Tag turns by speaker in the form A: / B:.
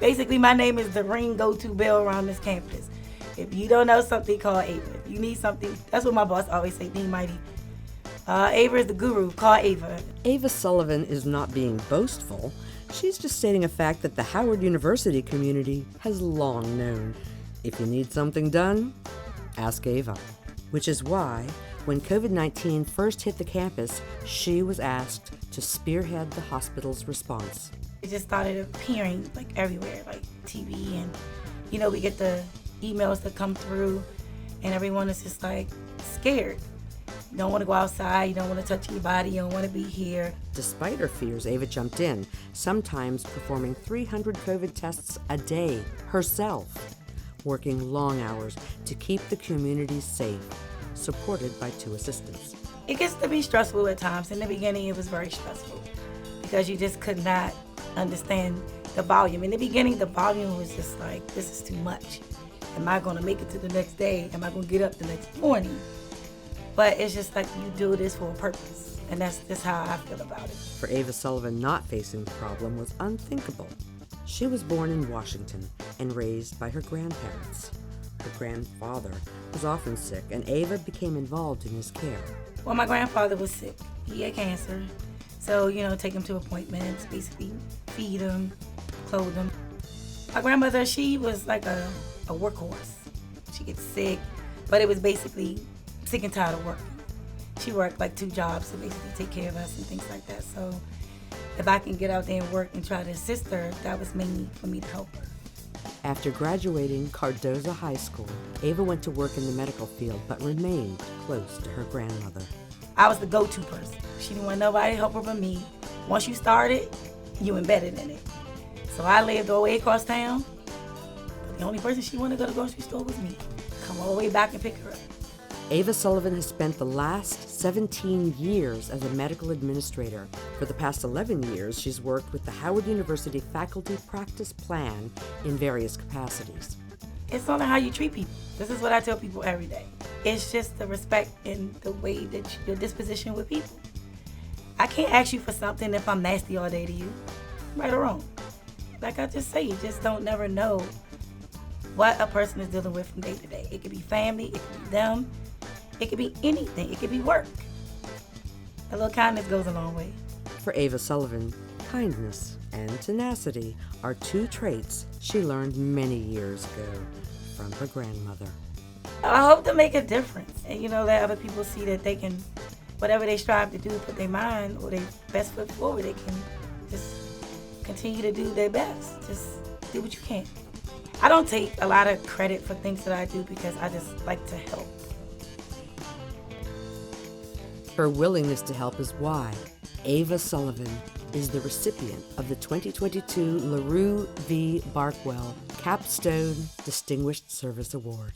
A: Basically, my name is the ring go-to bell around this campus. If you don't know something, call Ava. If you need something, that's what my boss always say, need mighty. Ava is the guru, call Ava.
B: Ava Sullivan is not being boastful. She's just stating a fact that the Howard University community has long known. If you need something done, ask Ava. Which is why, when COVID-19 first hit the campus, she was asked to spearhead the hospital's response.
A: It just started appearing like everywhere, like TV, and we get the emails that come through, and everyone is just like scared. You don't want to go outside, you don't want to touch anybody, you don't want to be here.
B: Despite her fears, Ava jumped in, sometimes performing 300 COVID tests a day herself, working long hours to keep the community safe, supported by 2 assistants.
A: It gets to be stressful at times. In the beginning, it was very stressful because you just could not understand the volume. In the beginning, the volume was just like, this is too much. Am I going to make it to the next day? Am I going to get up the next morning? But it's just like you do this for a purpose, and that's just how I feel about it.
B: For Ava Sullivan, not facing the problem was unthinkable. She was born in Washington and raised by her grandparents. Her grandfather was often sick, and Ava became involved in his care.
A: Well, my grandfather was sick. He had cancer. So, take him to appointments, basically feed him, clothe him. My grandmother, she was like a workhorse. She gets sick, but it was basically sick and tired of working. She worked like 2 jobs to basically take care of us and things like that. So if I can get out there and work and try to assist her, that was mainly for me to help her.
B: After graduating Cardozo High School, Ava went to work in the medical field but remained close to her grandmother.
A: I was the go-to person. She didn't want nobody to help her but me. Once you started, you embedded in it. So I lived all the way across town, but the only person she wanted to go to the grocery store was me. Come all the way back and pick her up.
B: Ava Sullivan has spent the last 17 years as a medical administrator. For the past 11 years, she's worked with the Howard University Faculty Practice Plan in various capacities.
A: It's all how you treat people. This is what I tell people every day. It's just the respect and the way that your disposition with people. I can't ask you for something if I'm nasty all day to you, right or wrong. Like I just say, you just don't never know what a person is dealing with from day to day. It could be family, it could be them, it could be anything, it could be work. A little kindness goes a long way.
B: For Ava Sullivan, kindness and tenacity are 2 traits she learned many years ago from her grandmother.
A: I hope to make a difference and let other people see that they can, whatever they strive to do, put their mind or their best foot forward, they can just continue to do their best. Just do what you can. I don't take a lot of credit for things that I do because I just like to help.
B: Her willingness to help is why Ava Sullivan is the recipient of the 2022 LaRue v. Barkwell Capstone Distinguished Service Award.